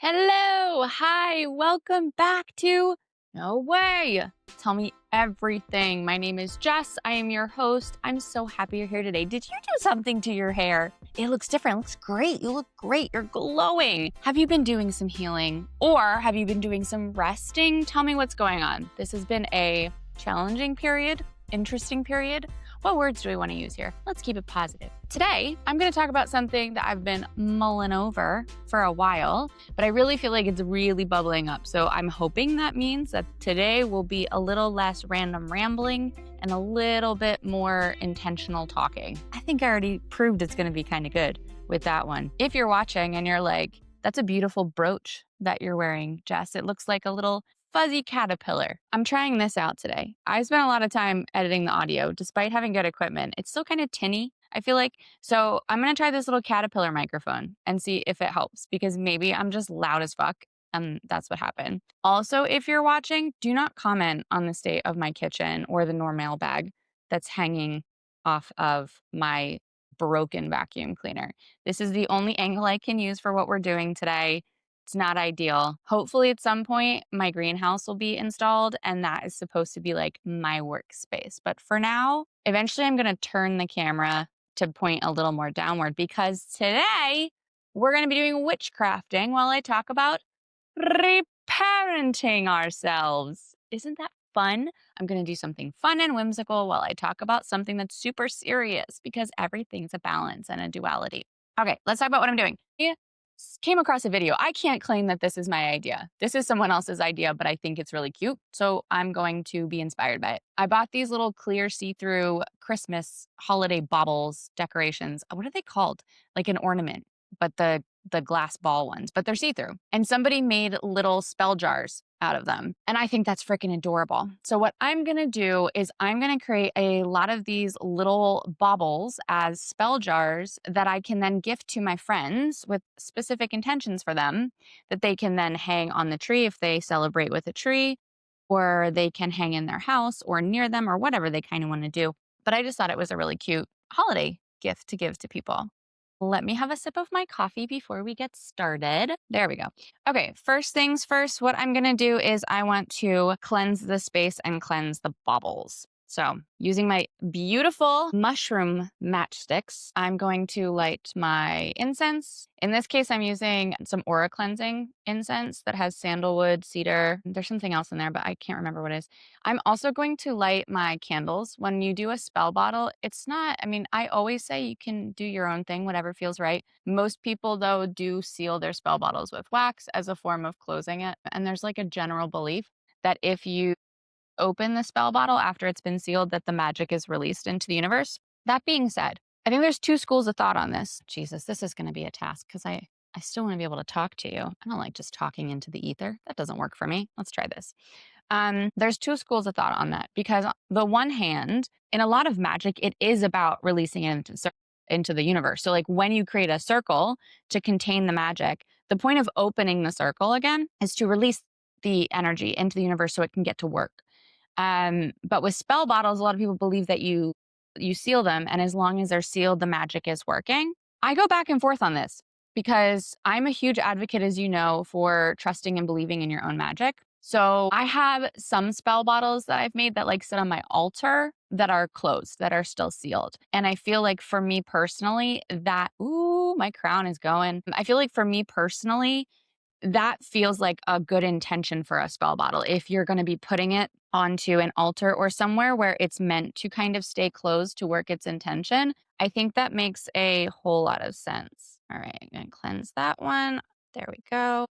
Hello, hi, welcome back to No Way. Tell me everything. My name is Jess. I am your host. I'm so happy you're here today. Did you do something to your hair? It looks different. It looks great. You look great. You're glowing. Have you been doing some healing or have you been doing some resting? Tell me what's going on. This has been a challenging period, interesting period. What words do we want to use here? Let's keep it positive. Today, I'm going to talk about something that I've been mulling over for a while, but I really feel like it's really bubbling up. So I'm hoping that means that today will be a little less random rambling and a little bit more intentional talking. I think I already proved it's going to be kind of good with that one. If you're watching and you're like, that's a beautiful brooch that you're wearing, Jess. It looks like a little fuzzy caterpillar. I'm trying this out today. I spent a lot of time editing the audio despite having good equipment. It's still kind of tinny, I feel like. So I'm going to try this little caterpillar microphone and see if it helps because maybe I'm just loud as fuck and that's what happened. Also, if you're watching, do not comment on the state of my kitchen or the Normal bag that's hanging off of my broken vacuum cleaner. This is the only angle I can use for what we're doing today. It's not ideal. Hopefully at some point my greenhouse will be installed and that is supposed to be like my workspace. But for now, eventually I'm going to turn the camera to point a little more downward because today we're going to be doing witchcrafting while I talk about reparenting ourselves. Isn't that fun? I'm going to do something fun and whimsical while I talk about something that's super serious because everything's a balance and a duality. Okay, let's talk about what I'm doing. Came across a video. I can't claim that this is my idea. This is someone else's idea, but I think it's really cute. So I'm going to be inspired by it. I bought these little clear see-through Christmas holiday baubles decorations. What are they called? Like an ornament, but the glass ball ones, but they're see-through. And somebody made little spell jars out of them. And I think that's freaking adorable. So what I'm going to do is I'm going to create a lot of these little baubles as spell jars that I can then gift to my friends with specific intentions for them that they can then hang on the tree if they celebrate with a tree, or they can hang in their house or near them or whatever they kind of want to do. But I just thought it was a really cute holiday gift to give to people. Let me have a sip of my coffee before we get started. There we go. Okay, first things first, what I'm going to do is I want to cleanse the space and cleanse the baubles. So using my beautiful mushroom matchsticks, I'm going to light my incense. In this case, I'm using some aura cleansing incense that has sandalwood, cedar. There's something else in there, but I can't remember what it is. I'm also going to light my candles. When you do a spell bottle, it's not, I always say you can do your own thing, whatever feels right. Most people, though, do seal their spell bottles with wax as a form of closing it. And there's like a general belief that if you open the spell bottle after it's been sealed, that the magic is released into the universe. That being said, I think there's two schools of thought on this. Jesus, this is going to be a task because I still want to be able to talk to you. I don't like just talking into the ether. That doesn't work for me. Let's try this. There's two schools of thought on that because the one hand, in a lot of magic, it is about releasing it into the universe. So like when you create a circle to contain the magic, the point of opening the circle again is to release the energy into the universe so it can get to work. But with spell bottles, a lot of people believe that you seal them, and as long as they're sealed, the magic is working. I go back and forth on this because I'm a huge advocate, as you know, for trusting and believing in your own magic. So I have some spell bottles that I've made that like sit on my altar that are closed, that are still sealed. And I feel like for me personally, my crown is going. I feel like for me personally, that feels like a good intention for a spell bottle. If you're going to be putting it onto an altar or somewhere where it's meant to kind of stay closed to work its intention, I think that makes a whole lot of sense. All right, I'm going to cleanse that one. There we go.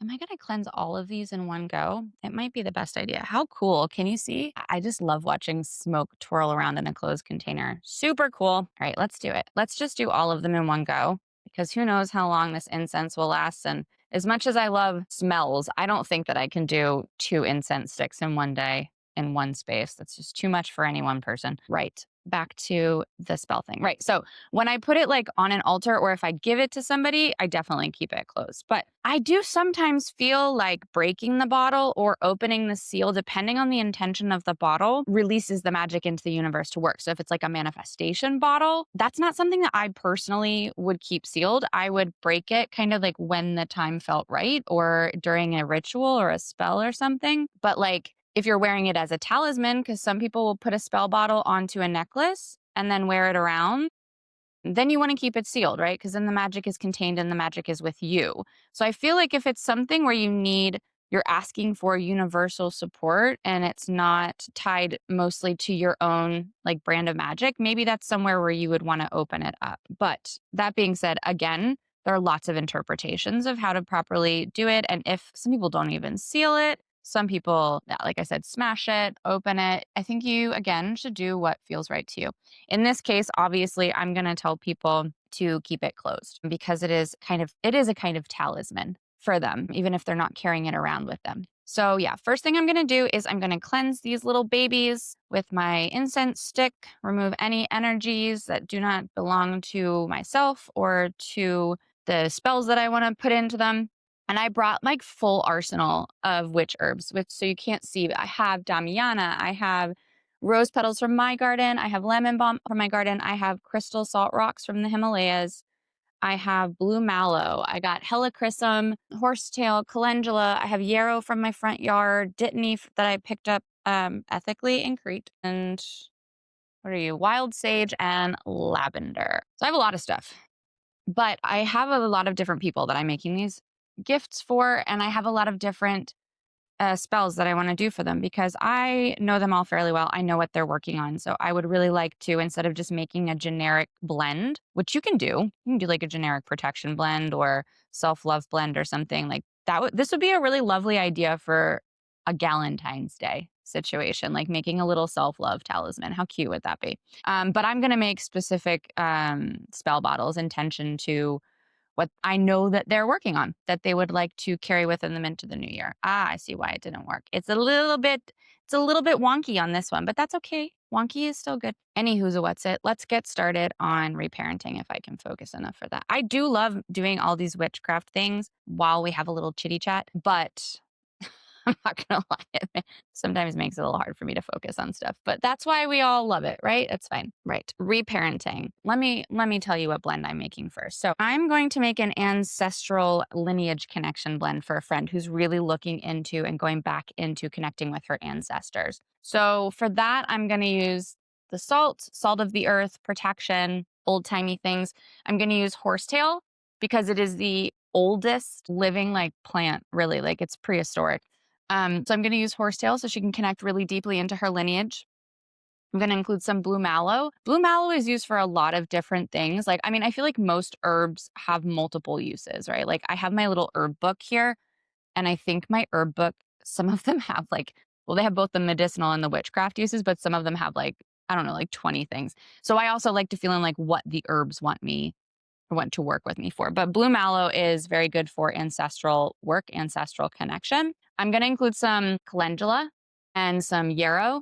Am I going to cleanse all of these in one go? It might be the best idea. How cool. Can you see? I just love watching smoke twirl around in a closed container. Super cool. All right, let's do it. Let's just do all of them in one go because who knows how long this incense will last. And as much as I love smells, I don't think that I can do 2 incense sticks in one day in one space. That's just too much for any one person. Right. back to the spell thing. Right. So when I put it like on an altar or if I give it to somebody, I definitely keep it closed. But I do sometimes feel like breaking the bottle or opening the seal, depending on the intention of the bottle, releases the magic into the universe to work. So if it's like a manifestation bottle, that's not something that I personally would keep sealed. I would break it kind of like when the time felt right or during a ritual or a spell or something. But like, if you're wearing it as a talisman, because some people will put a spell bottle onto a necklace and then wear it around, then you want to keep it sealed, right? Because then the magic is contained and the magic is with you. So I feel like if it's something where you're asking for universal support and it's not tied mostly to your own like brand of magic, maybe that's somewhere where you would want to open it up. But that being said, again, there are lots of interpretations of how to properly do it. And if some people don't even seal it, some people, yeah, like I said, smash it, open it. I think you, again, should do what feels right to you. In this case, obviously, I'm going to tell people to keep it closed because it is a kind of talisman for them, even if they're not carrying it around with them. So yeah, first thing I'm going to do is I'm going to cleanse these little babies with my incense stick, remove any energies that do not belong to myself or to the spells that I want to put into them. And I brought like full arsenal of witch herbs, which so you can't see, but I have Damiana, I have rose petals from my garden, I have lemon balm from my garden, I have crystal salt rocks from the Himalayas, I have blue mallow, I got helichrysum, horsetail, calendula, I have yarrow from my front yard, dittany that I picked up ethically in Crete, and what are you? Wild sage and lavender. So I have a lot of stuff. But I have a lot of different people that I'm making these gifts for, and I have a lot of different spells that I want to do for them because I know them all fairly well. I know what they're working on. So I would really like to, instead of just making a generic blend, which you can do like a generic protection blend or self love blend or something like that. This would be a really lovely idea for a Galentine's Day situation, like making a little self love talisman. How cute would that be? But I'm going to make specific spell bottles intention to what I know that they're working on, that they would like to carry with them into the new year. Ah, I see why it didn't work. It's a little bit wonky on this one, but that's okay. Wonky is still good. Anywho's a what's it? Let's get started on reparenting if I can focus enough for that. I do love doing all these witchcraft things while we have a little chitty chat, but I'm not gonna lie, it sometimes makes it a little hard for me to focus on stuff, but that's why we all love it, right? It's fine. Right. Reparenting. Let me tell you what blend I'm making first. So I'm going to make an ancestral lineage connection blend for a friend who's really looking into and going back into connecting with her ancestors. So for that, I'm gonna use the salt of the earth, protection, old-timey things. I'm gonna use horsetail because it is the oldest living like plant, really, like it's prehistoric. So I'm going to use horsetail so she can connect really deeply into her lineage. I'm going to include some blue mallow. Blue mallow is used for a lot of different things. Like, I mean, I feel like most herbs have multiple uses, right? Like, I have my little herb book here, and I think my herb book, some of them have like, well, they have both the medicinal and the witchcraft uses, but some of them have like, I don't know, like 20 things. So I also like to feel in like what the herbs want to work with me for. But blue mallow is very good for ancestral work, ancestral connection. I'm going to include some calendula and some yarrow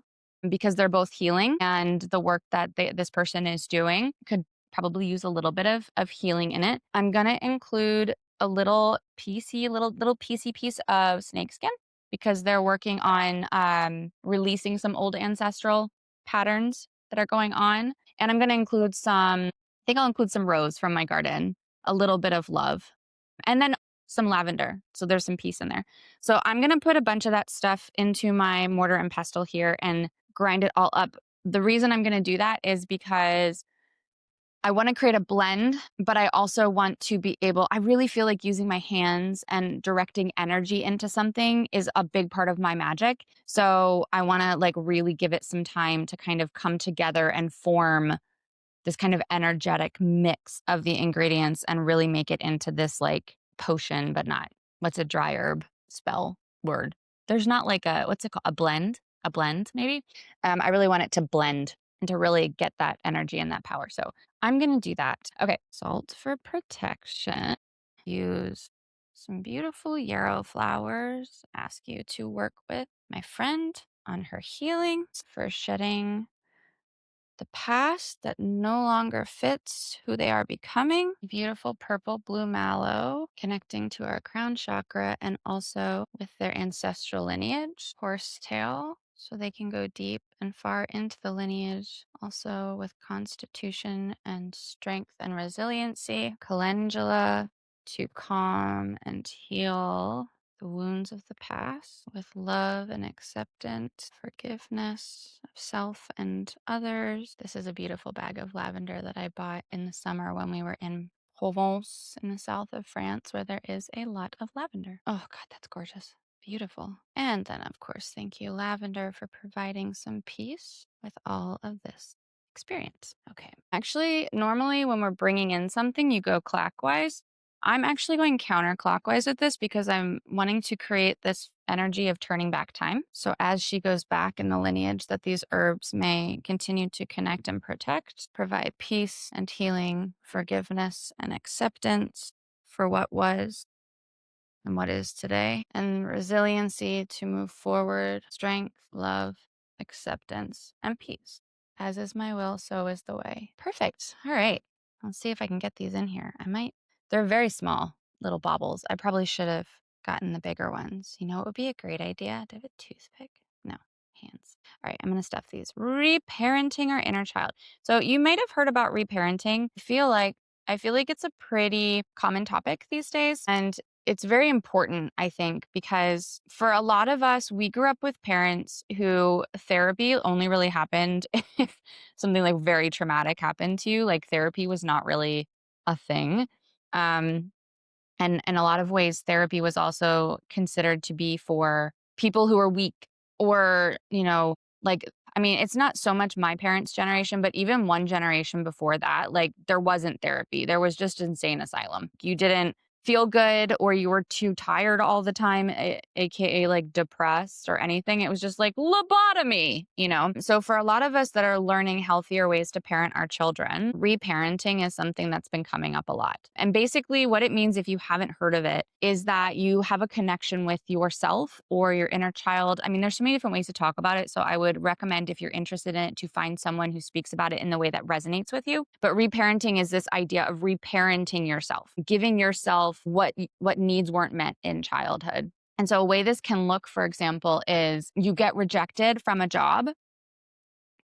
because they're both healing, and the work that this person is doing could probably use a little bit of healing in it. I'm going to include a little piecey piece of snakeskin because they're working on releasing some old ancestral patterns that are going on. And I'm going to include I think I'll include some rose from my garden, a little bit of love, and then some lavender. So there's some peace in there. So I'm going to put a bunch of that stuff into my mortar and pestle here and grind it all up. The reason I'm going to do that is because I want to create a blend, but I also want to be able, I really feel like using my hands and directing energy into something is a big part of my magic. So I want to like really give it some time to kind of come together and form this kind of energetic mix of the ingredients and really make it into this like potion, but not what's a dry herb spell word. There's not like what's it called? A blend maybe. I really want it to blend and to really get that energy and that power. So I'm going to do that. Okay. Salt for protection. Use some beautiful yarrow flowers. Ask you to work with my friend on her healing for shedding the past that no longer fits who they are becoming. Beautiful purple blue mallow connecting to our crown chakra and also with their ancestral lineage, horsetail. So they can go deep and far into the lineage, also with constitution and strength and resiliency. Calendula to calm and heal the wounds of the past with love and acceptance, forgiveness of self and others. This is a beautiful bag of lavender that I bought in the summer when we were in Provence in the south of France, where there is a lot of lavender. Oh, God, that's gorgeous. Beautiful. And then, of course, thank you, lavender, for providing some peace with all of this experience. Okay. Actually, normally when we're bringing in something, you go clockwise. I'm actually going counterclockwise with this because I'm wanting to create this energy of turning back time. So as she goes back in the lineage, that these herbs may continue to connect and protect, provide peace and healing, forgiveness and acceptance for what was and what is today, and resiliency to move forward, strength, love, acceptance, and peace. As is my will, so is the way. Perfect. All right. Let's see if I can get these in here. They're very small little baubles. I probably should have gotten the bigger ones. You know, it would be a great idea. Do I have a toothpick? No, hands. All right, I'm going to stuff these. Reparenting our inner child. So you might have heard about reparenting. I feel like it's a pretty common topic these days. And it's very important, I think, because for a lot of us, we grew up with parents who therapy only really happened if something like very traumatic happened to you. Like therapy was not really a thing. Um, and in a lot of ways, therapy was also considered to be for people who are weak or, like, I mean, it's not so much my parents' generation, but even one generation before that, like, there wasn't therapy. There was just insane asylum. You didn't feel good or you were too tired all the time, AKA like depressed or anything. It was just like lobotomy. So for a lot of us that are learning healthier ways to parent our children, reparenting is something that's been coming up a lot. And basically what it means, if you haven't heard of it, is that you have a connection with yourself or your inner child. I mean, there's so many different ways to talk about it. So I would recommend, if you're interested in it, to find someone who speaks about it in the way that resonates with you. But reparenting is this idea of reparenting yourself, giving yourself what needs weren't met in childhood. And so a way this can look, for example, is you get rejected from a job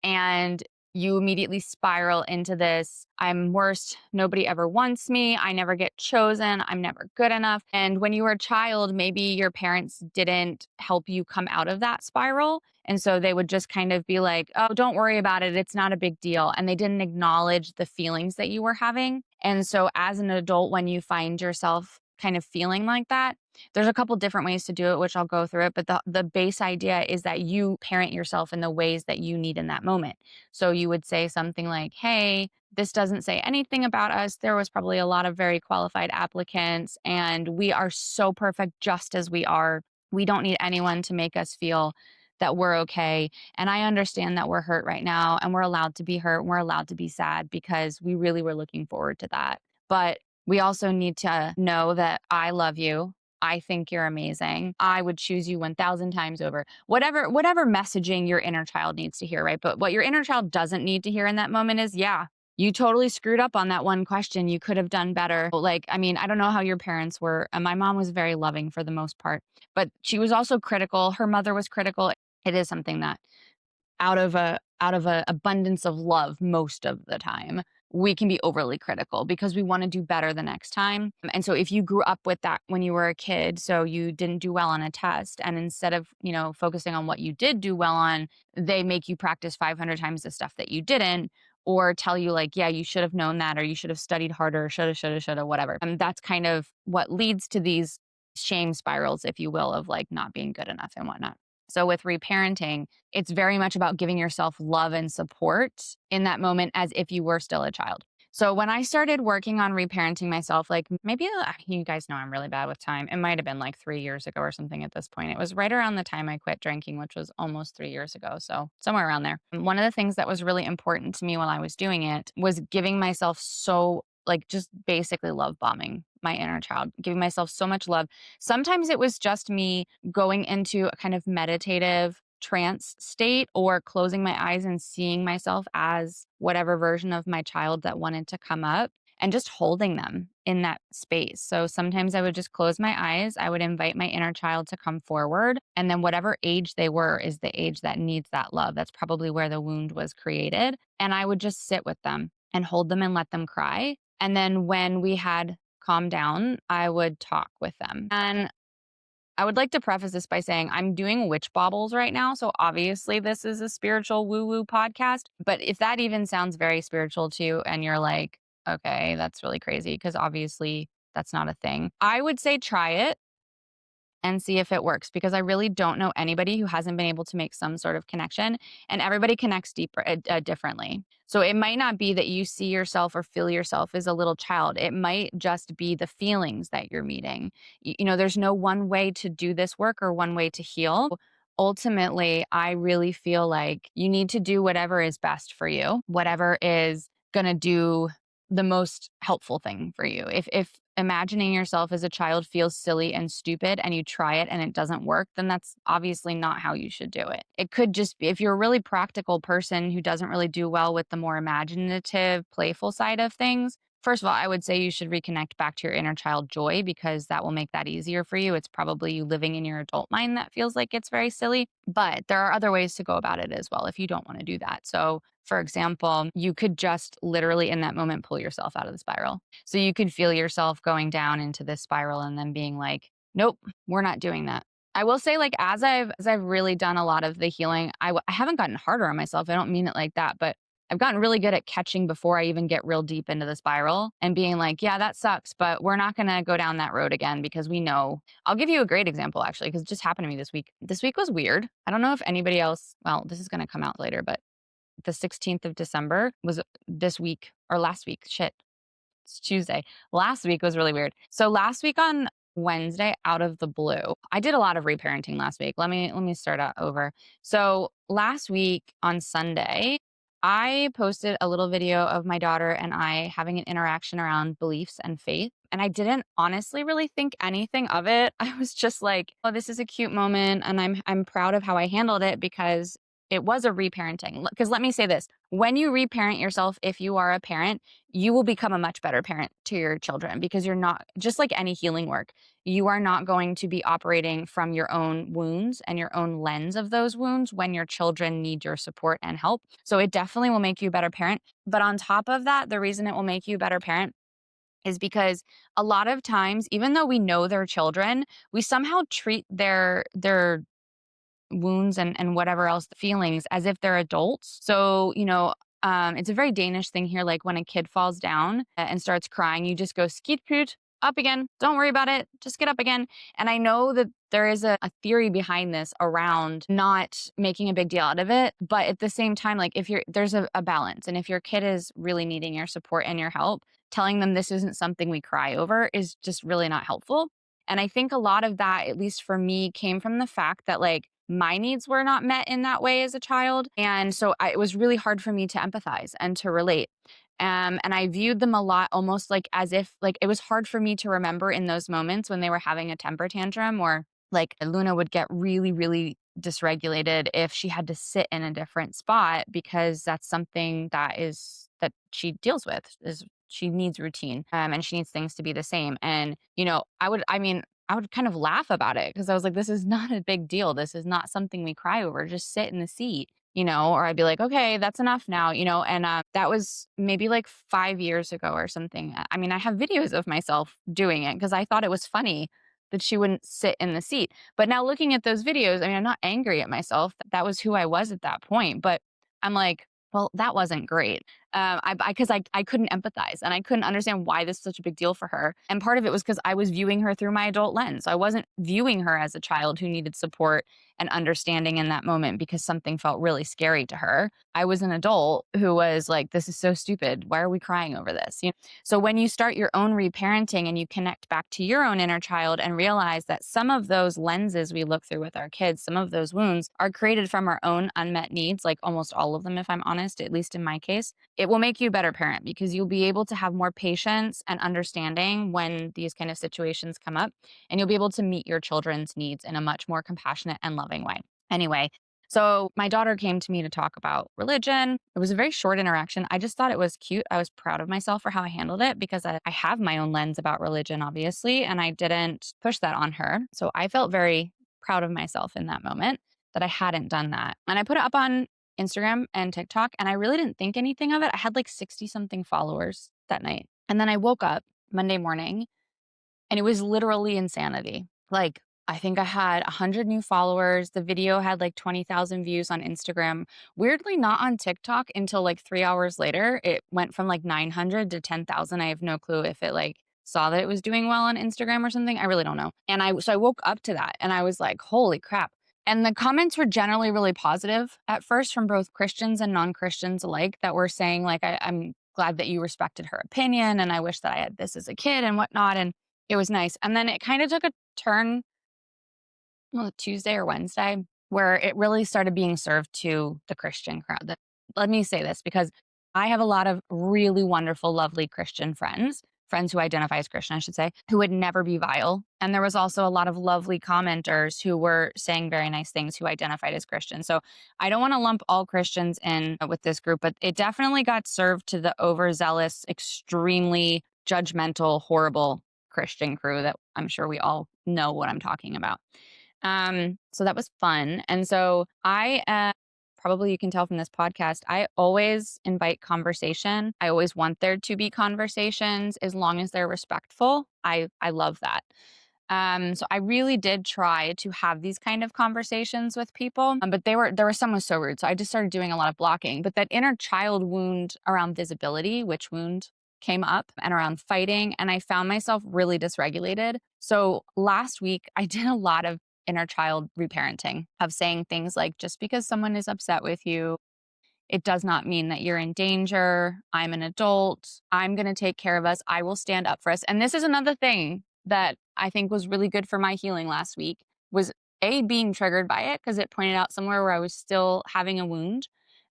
and you immediately spiral into this, I'm worst, nobody ever wants me, I never get chosen, I'm never good enough. And when you were a child, maybe your parents didn't help you come out of that spiral. And so they would just kind of be like, oh, don't worry about it, it's not a big deal. And they didn't acknowledge the feelings that you were having. And so as an adult, when you find yourself kind of feeling like that, there's a couple different ways to do it, which I'll go through it. But the base idea is that you parent yourself in the ways that you need in that moment. So you would say something like, hey, this doesn't say anything about us. There was probably a lot of very qualified applicants, and we are so perfect just as we are. We don't need anyone to make us feel that we're okay. And I understand that we're hurt right now, and we're allowed to be hurt. And we're allowed to be sad because we really were looking forward to that. But we also need to know that I love you. I think you're amazing. I would choose you 1,000 times over. Whatever messaging your inner child needs to hear, right? But what your inner child doesn't need to hear in that moment is, yeah, you totally screwed up on that one question. You could have done better. Like, I mean, I don't know how your parents were. My mom was very loving for the most part, but she was also critical. Her mother was critical. It is something that out of a abundance of love most of the time, we can be overly critical because we want to do better the next time. And so if you grew up with that when you were a kid, so you didn't do well on a test, and instead of, focusing on what you did do well on, they make you practice 500 times the stuff that you didn't, or tell you like, yeah, you should have known that, or you should have studied harder, shoulda, whatever. And that's kind of what leads to these shame spirals, if you will, of like not being good enough and whatnot. So with reparenting, it's very much about giving yourself love and support in that moment as if you were still a child. So when I started working on reparenting myself, like maybe you guys know I'm really bad with time. It might have been like 3 years ago or something at this point. It was right around the time I quit drinking, which was almost 3 years ago. So somewhere around there. One of the things that was really important to me while I was doing it was giving myself just basically love bombing my inner child, giving myself so much love. Sometimes it was just me going into a kind of meditative trance state or closing my eyes and seeing myself as whatever version of my child that wanted to come up and just holding them in that space. So sometimes I would just close my eyes. I would invite my inner child to come forward. And then whatever age they were is the age that needs that love. That's probably where the wound was created. And I would just sit with them and hold them and let them cry. And then when we had calmed down, I would talk with them. And I would like to preface this by saying I'm doing witch baubles right now. So obviously, this is a spiritual woo woo podcast. But if that even sounds very spiritual to you and you're like, okay, that's really crazy, because obviously that's not a thing, I would say try it and see if it works, because I really don't know anybody who hasn't been able to make some sort of connection, and everybody connects deeper differently. So it might not be that you see yourself or feel yourself as a little child. It might just be the feelings that you're meeting. There's no one way to do this work or one way to heal. Ultimately, I really feel like you need to do whatever is best for you, whatever is going to do the most helpful thing for you. If imagining yourself as a child feels silly and stupid and you try it and it doesn't work, then that's obviously not how you should do it. It could just be if you're a really practical person who doesn't really do well with the more imaginative, playful side of things. First of all, I would say you should reconnect back to your inner child joy, because that will make that easier for you. It's probably you living in your adult mind that feels like it's very silly, but there are other ways to go about it as well if you don't want to do that. So, for example, you could just literally in that moment pull yourself out of the spiral. So you could feel yourself going down into this spiral and then being like, nope, we're not doing that. I will say, like, as I've really done a lot of the healing, I haven't gotten harder on myself. I don't mean it like that, but I've gotten really good at catching before I even get real deep into the spiral and being like, yeah, that sucks, but we're not going to go down that road again, because we know. I'll give you a great example, actually, because it just happened to me this week. This week was weird. I don't know if anybody else, well, this is going to come out later, but the 16th of December was this week or last week. Shit, it's Tuesday. Last week was really weird. So last week on Wednesday, out of the blue, I did a lot of reparenting last week. Let me start out over. So last week on Sunday, I posted a little video of my daughter and I having an interaction around beliefs and faith. And I didn't honestly really think anything of it. I was just like, oh, this is a cute moment. And I'm proud of how I handled it, because it was a reparenting. Because let me say this, when you reparent yourself, if you are a parent, you will become a much better parent to your children, because you're not, just like any healing work, you are not going to be operating from your own wounds and your own lens of those wounds when your children need your support and help. So it definitely will make you a better parent. But on top of that, the reason it will make you a better parent is because a lot of times, even though we know they're children, we somehow treat their wounds and whatever else, the feelings, as if they're adults. So, it's a very Danish thing here. Like when a kid falls down and starts crying, you just go skeet poot, up again. Don't worry about it. Just get up again. And I know that there is a theory behind this around not making a big deal out of it. But at the same time, like if there's a balance. And if your kid is really needing your support and your help, telling them this isn't something we cry over is just really not helpful. And I think a lot of that, at least for me, came from the fact that like my needs were not met in that way as a child. And so it was really hard for me to empathize and to relate. And I viewed them a lot almost like as if like it was hard for me to remember in those moments when they were having a temper tantrum, or like Luna would get really, really dysregulated if she had to sit in a different spot, because that's something that she deals with, is she needs routine, and she needs things to be the same. And, I would kind of laugh about it, because I was like, this is not a big deal. This is not something we cry over. Just sit in the seat, or I'd be like, okay, that's enough now, and that was maybe like 5 years ago or something. I have videos of myself doing it because I thought it was funny that she wouldn't sit in the seat. But now looking at those videos, I'm not angry at myself. That was who I was at that point. But I'm like, well, that wasn't great. I couldn't empathize and I couldn't understand why this is such a big deal for her. And part of it was because I was viewing her through my adult lens. I wasn't viewing her as a child who needed support and understanding in that moment because something felt really scary to her. I was an adult who was like, this is so stupid. Why are we crying over this? So when you start your own reparenting and you connect back to your own inner child and realize that some of those lenses we look through with our kids, some of those wounds are created from our own unmet needs, like almost all of them, if I'm honest, at least in my case, it will make you a better parent because you'll be able to have more patience and understanding when these kind of situations come up, and you'll be able to meet your children's needs in a much more compassionate and loving way. Anyway, So my daughter came to me to talk about religion. It was a very short interaction. I just thought it was cute. I was proud of myself for how I handled it because I have my own lens about religion, obviously, and I didn't push that on her. So I felt very proud of myself in that moment that I hadn't done that. And I put it up on Instagram and TikTok, and I really didn't think anything of it. I had like 60 something followers that night. And then I woke up Monday morning and it was literally insanity. Like, I think I had 100 new followers. The video had like 20,000 views on Instagram. Weirdly, not on TikTok until like 3 hours later. It went from like 900 to 10,000. I have no clue if it like saw that it was doing well on Instagram or something. I really don't know. So I woke up to that and I was like, holy crap. And the comments were generally really positive at first from both Christians and non Christians alike that were saying, like, I'm glad that you respected her opinion. And I wish that I had this as a kid and whatnot. And it was nice. And then it kind of took a turn, well, Tuesday or Wednesday, where it really started being served to the Christian crowd. Let me say this because I have a lot of really wonderful, lovely Christian friends who identify as Christian, I should say, who would never be vile. And there was also a lot of lovely commenters who were saying very nice things who identified as Christian. So I don't want to lump all Christians in with this group, but it definitely got served to the overzealous, extremely judgmental, horrible Christian crew that I'm sure we all know what I'm talking about. So that was fun. And so probably you can tell from this podcast, I always invite conversation. I always want there to be conversations as long as they're respectful. I love that. So I really did try to have these kind of conversations with people, but there were some was so rude. So I just started doing a lot of blocking. But that inner child wound around visibility, witch wound, came up and around fighting, and I found myself really dysregulated. So last week I did a lot of inner child reparenting of saying things like, just because someone is upset with you, it does not mean that you're in danger. I'm an adult. I'm going to take care of us. I will stand up for us. And this is another thing that I think was really good for my healing last week was being triggered by it because it pointed out somewhere where I was still having a wound.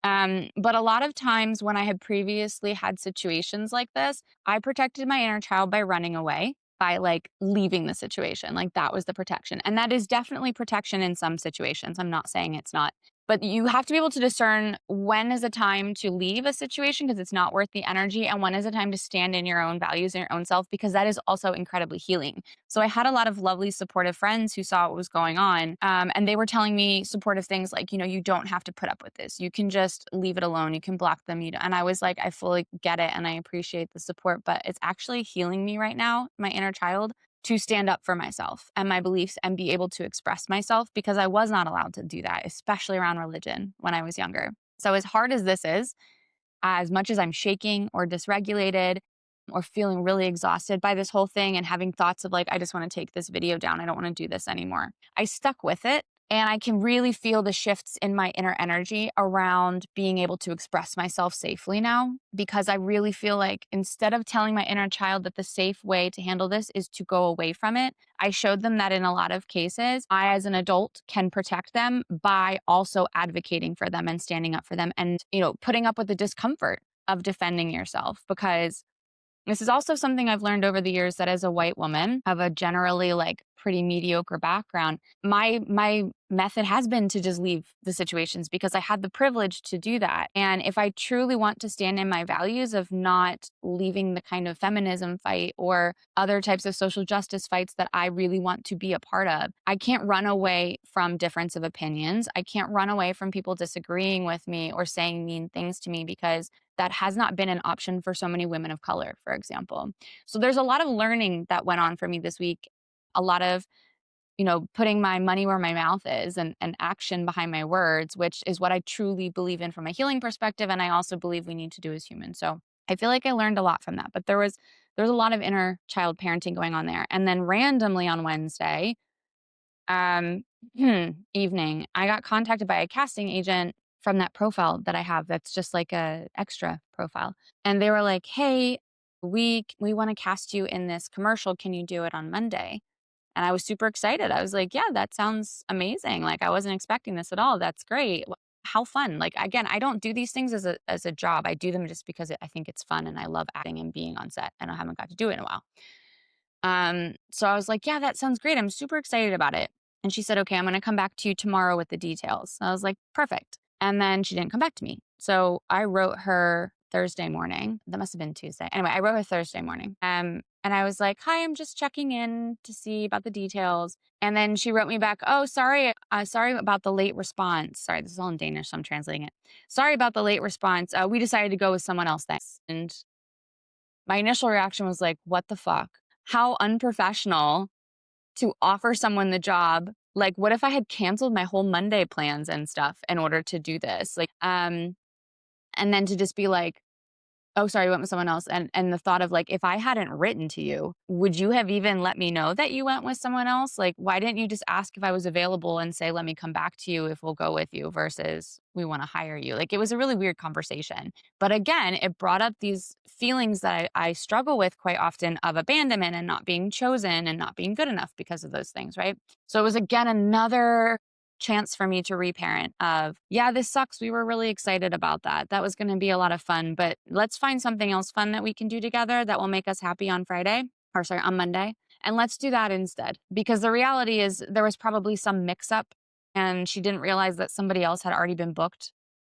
But a lot of times when I had previously had situations like this, I protected my inner child by running away, by like leaving the situation. Like that was the protection. And that is definitely protection in some situations. I'm not saying it's not. But you have to be able to discern when is a time to leave a situation because it's not worth the energy, and when is a time to stand in your own values and your own self because that is also incredibly healing. So I had a lot of lovely, supportive friends who saw what was going on, and they were telling me supportive things like, you don't have to put up with this. You can just leave it alone. You can block them. And I was like, I fully get it, and I appreciate the support, but it's actually healing me right now, my inner child, to stand up for myself and my beliefs and be able to express myself because I was not allowed to do that, especially around religion when I was younger. So, as hard as this is, as much as I'm shaking or dysregulated or feeling really exhausted by this whole thing and having thoughts of like, I just want to take this video down. I don't want to do this anymore. I stuck with it. And I can really feel the shifts in my inner energy around being able to express myself safely now, because I really feel like instead of telling my inner child that the safe way to handle this is to go away from it, I showed them that in a lot of cases, I, as an adult, can protect them by also advocating for them and standing up for them and, putting up with the discomfort of defending yourself. Because this is also something I've learned over the years that as a white woman of a generally like pretty mediocre background, my method has been to just leave the situations because I had the privilege to do that. And if I truly want to stand in my values of not leaving the kind of feminism fight or other types of social justice fights that I really want to be a part of, I can't run away from difference of opinions. I can't run away from people disagreeing with me or saying mean things to me because that has not been an option for so many women of color, for example. So there's a lot of learning that went on for me this week, a lot of, putting my money where my mouth is and action behind my words, which is what I truly believe in from a healing perspective. And I also believe we need to do as humans. So I feel like I learned a lot from that, but there's a lot of inner child parenting going on there. And then randomly on Wednesday, um, evening, I got contacted by a casting agent from that profile that I have that's just like a extra profile. And they were like, "Hey, we want to cast you in this commercial. Can you do it on Monday?" And I was super excited. I was like, "Yeah, that sounds amazing. Like I wasn't expecting this at all. That's great. How fun." Like again, I don't do these things as a job. I do them just because I think it's fun and I love acting and being on set, and I haven't got to do it in a while. So I was like, "Yeah, that sounds great. I'm super excited about it." And she said, okay, I'm going to come back to you tomorrow with the details. I was like, perfect. And then she didn't come back to me. So I wrote her Thursday morning. That must have been Tuesday. Anyway, I wrote her Thursday morning. And I was like, hi, I'm just checking in to see about the details. And then she wrote me back, oh, sorry. Sorry about the late response. Sorry, this is all in Danish, so I'm translating it. Sorry about the late response. We decided to go with someone else. Thanks. And my initial reaction was like, what the fuck? How unprofessional to offer someone the job. Like, what if I had canceled my whole Monday plans and stuff in order to do this? Like, and then to just be like, oh, sorry, you went with someone else. And the thought of like, if I hadn't written to you, would you have even let me know that you went with someone else? Like, why didn't you just ask if I was available and say, let me come back to you if we'll go with you versus we want to hire you? Like, it was a really weird conversation. But again, it brought up these feelings that I struggle with quite often of abandonment and not being chosen and not being good enough because of those things, right? So it was again another chance for me to reparent of, yeah, this sucks. We were really excited about that. That was going to be a lot of fun, but let's find something else fun that we can do together that will make us happy on Friday or sorry, on Monday. And let's do that instead. Because the reality is there was probably some mix up and she didn't realize that somebody else had already been booked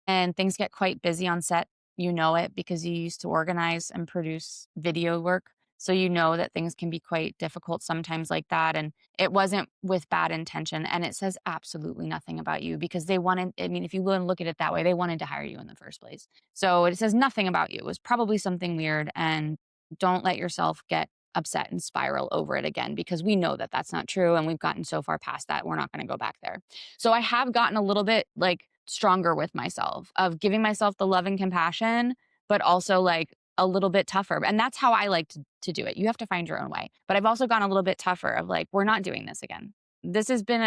and things get quite busy on set. You know it because you used to organize and produce video work. So you know that things can be quite difficult sometimes like that. And it wasn't with bad intention. And it says absolutely nothing about you because they wanted, I mean, if you go and look at it that way, they wanted to hire you in the first place. So it says nothing about you. It was probably something weird. And don't let yourself get upset and spiral over it again because we know that that's not true. And we've gotten so far past that. We're not going to go back there. So I have gotten a little bit like stronger with myself of giving myself the love and compassion, but also like a little bit tougher. And that's how I like to do it. You have to find your own way. But I've also gone a little bit tougher of like, we're not doing this again. This has been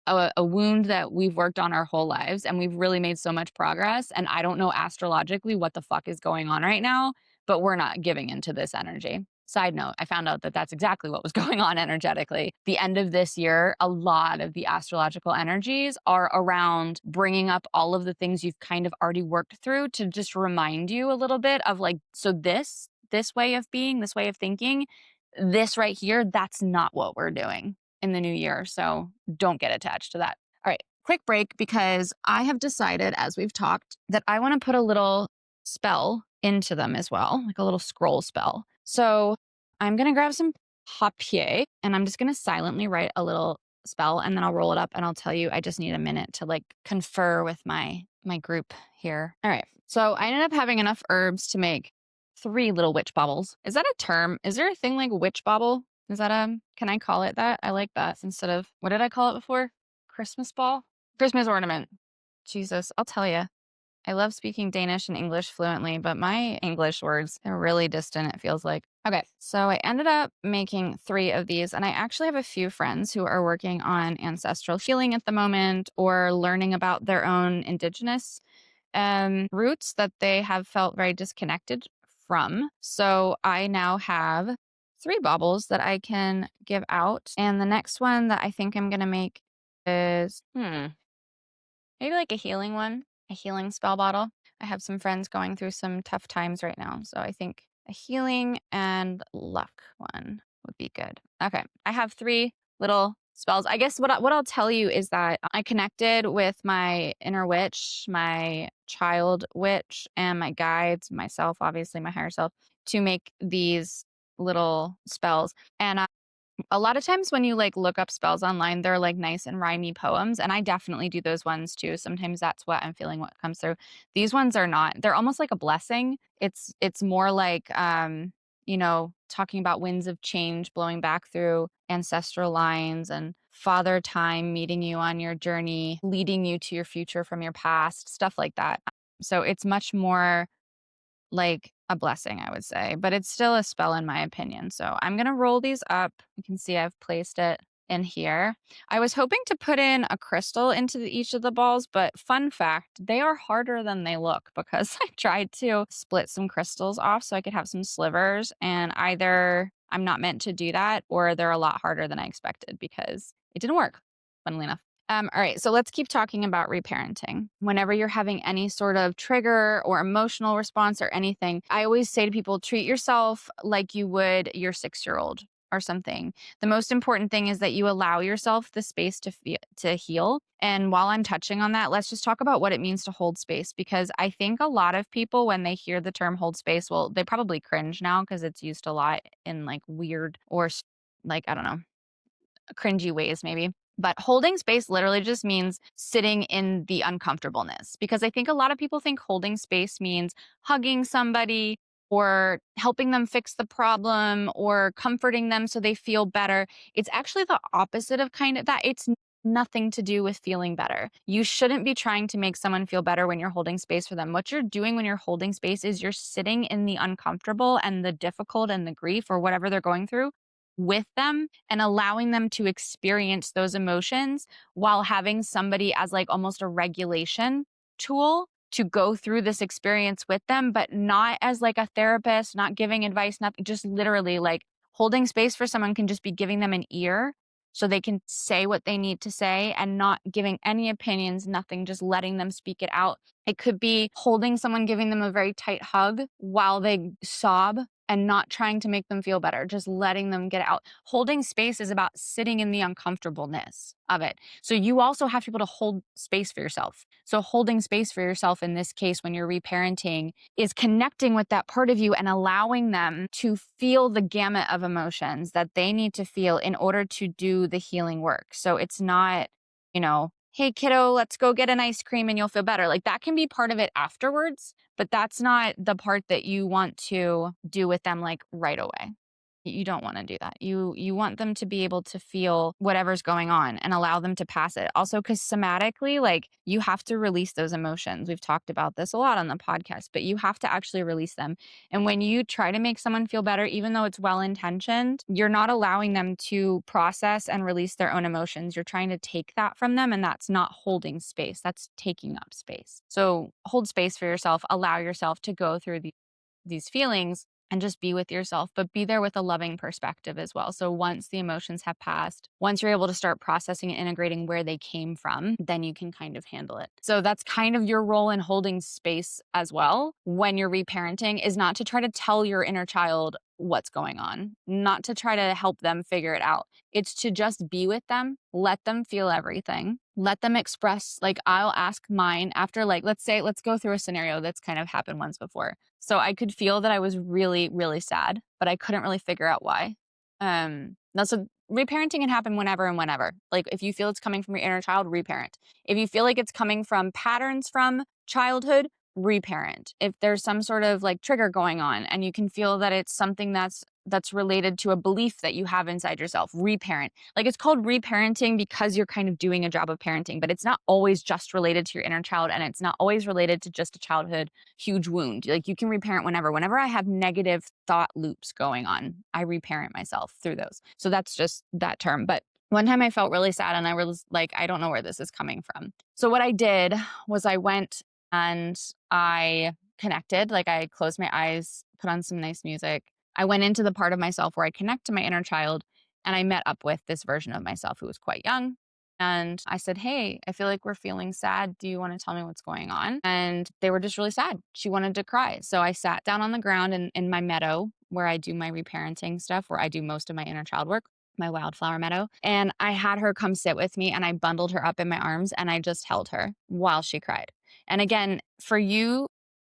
a wound that we've worked on our whole lives and we've really made so much progress. And I don't know astrologically what the fuck is going on right now, but we're not giving into this energy. Side note, I found out that that's exactly what was going on energetically. The end of this year, a lot of the astrological energies are around bringing up all of the things you've kind of already worked through to just remind you a little bit of like, so this way of being, this way of thinking, this right here, that's not what we're doing in the new year. So don't get attached to that. All right, quick break because I have decided, as we've talked, that I want to put a little spell into them as well, like a little scroll spell. So I'm going to grab some papier and I'm just going to silently write a little spell and then I'll roll it up and I'll tell you I just need a minute to like confer with my group here. All right. So I ended up having enough herbs to make 3 little witch baubles. Is that a term? Is there a thing like witch bauble? Is that can I call it that? I like that instead of what did I call it before? Christmas ball? Christmas ornament. Jesus, I'll tell you. I love speaking Danish and English fluently, but my English words are really distant, it feels like. Okay, so I ended up making 3 of these, and I actually have a few friends who are working on ancestral healing at the moment or learning about their own indigenous roots that they have felt very disconnected from. So I now have 3 baubles that I can give out. And the next one that I think I'm going to make is, maybe like a healing one, a healing spell bottle. I have some friends going through some tough times right now. So I think a healing and luck one would be good. Okay. I have 3 little spells. I guess what I'll tell you is that I connected with my inner witch, my child witch, and my guides, myself, obviously my higher self, to make these little spells. And a lot of times when you like look up spells online, they're like nice and rhymey poems. And I definitely do those ones too. Sometimes that's what I'm feeling what comes through. These ones are not. They're almost like a blessing. It's more like talking about winds of change blowing back through ancestral lines and father time meeting you on your journey, leading you to your future from your past, stuff like that. So it's much more like a blessing, I would say, but it's still a spell in my opinion. So I'm going to roll these up. You can see I've placed it in here. I was hoping to put in a crystal into each of the balls, but fun fact, they are harder than they look because I tried to split some crystals off so I could have some slivers, and either I'm not meant to do that or they're a lot harder than I expected because it didn't work, funnily enough. All right, so let's keep talking about reparenting. Whenever you're having any sort of trigger or emotional response or anything, I always say to people, treat yourself like you would your 6-year-old. or something. The most important thing is that you allow yourself the space to heal. And while I'm touching on that, let's just talk about what it means to hold space, because I think a lot of people, when they hear the term hold space, well, they probably cringe now because it's used a lot in like weird or like, I don't know, cringy ways, maybe. But holding space literally just means sitting in the uncomfortableness, because I think a lot of people think holding space means hugging somebody or helping them fix the problem or comforting them so they feel better. It's actually the opposite of kind of that. It's nothing to do with feeling better. You shouldn't be trying to make someone feel better when you're holding space for them. What you're doing when you're holding space is you're sitting in the uncomfortable and the difficult and the grief or whatever they're going through with them and allowing them to experience those emotions while having somebody as like almost a regulation tool to go through this experience with them, but not as like a therapist, not giving advice, not just literally like holding space for someone can just be giving them an ear so they can say what they need to say and not giving any opinions, nothing, just letting them speak it out. It could be holding someone, giving them a very tight hug while they sob and not trying to make them feel better, just letting them get out. Holding space is about sitting in the uncomfortableness of it. So you also have to be able to hold space for yourself. So holding space for yourself in this case, when you're reparenting, is connecting with that part of you and allowing them to feel the gamut of emotions that they need to feel in order to do the healing work. So it's not, hey, kiddo, let's go get an ice cream and you'll feel better. Like that can be part of it afterwards, but that's not the part that you want to do with them like right away. You don't wanna do that. You want them to be able to feel whatever's going on and allow them to pass it. Also, because somatically, like, you have to release those emotions. We've talked about this a lot on the podcast, but you have to actually release them. And when you try to make someone feel better, even though it's well-intentioned, you're not allowing them to process and release their own emotions. You're trying to take that from them, and that's not holding space, that's taking up space. So, hold space for yourself, allow yourself to go through these feelings and just be with yourself, but be there with a loving perspective as well. So once the emotions have passed, once you're able to start processing and integrating where they came from, then you can kind of handle it. So that's kind of your role in holding space as well when you're reparenting, is not to try to tell your inner child what's going on, not to try to help them figure it out. It's to just be with them, let them feel everything, let them express. Like, I'll ask mine after, like, let's go through a scenario that's kind of happened once before. So I could feel that I was really, really sad, but I couldn't really figure out why. Now, so reparenting can happen whenever and whenever. Like, if you feel it's coming from your inner child, reparent. If you feel like it's coming from patterns from childhood, reparent. If there's some sort of like trigger going on and you can feel that it's something that's related to a belief that you have inside yourself, reparent. Like, it's called reparenting because you're kind of doing a job of parenting, but it's not always just related to your inner child, and it's not always related to just a childhood huge wound. Like, you can reparent whenever I have negative thought loops going on, I reparent myself through those. So that's just that term. But one time I felt really sad and I was like, I don't know where this is coming from. So what I did was I went and I connected. Like, I closed my eyes, put on some nice music. I went into the part of myself where I connect to my inner child, and I met up with this version of myself who was quite young. And I said, hey, I feel like we're feeling sad. Do you want to tell me what's going on? And they were just really sad. She wanted to cry. So I sat down on the ground in my meadow where I do my reparenting stuff, where I do most of my inner child work, my wildflower meadow. And I had her come sit with me, and I bundled her up in my arms and I just held her while she cried. And again, for you,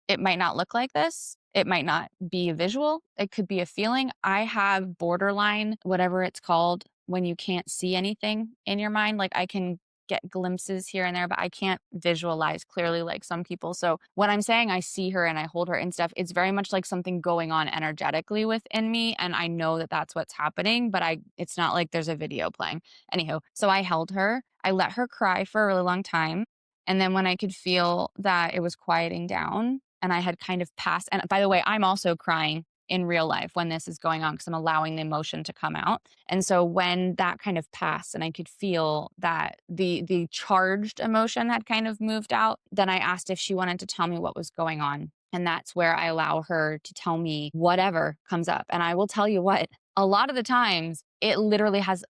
it might not look like this. It might not be a visual. It could be a feeling. I have borderline, whatever it's called, when you can't see anything in your mind. Like, I can get glimpses here and there, but I can't visualize clearly like some people. So when I'm saying I see her and I hold her and stuff, it's very much like something going on energetically within me. And I know that that's what's happening, but it's not like there's a video playing. Anyhow, so I held her. I let her cry for a really long time. And then when I could feel that it was quieting down and I had kind of passed, and by the way, I'm also crying in real life when this is going on because I'm allowing the emotion to come out. And so when that kind of passed and I could feel that the charged emotion had kind of moved out, then I asked if she wanted to tell me what was going on. And that's where I allow her to tell me whatever comes up. And I will tell you what, a lot of the times it literally has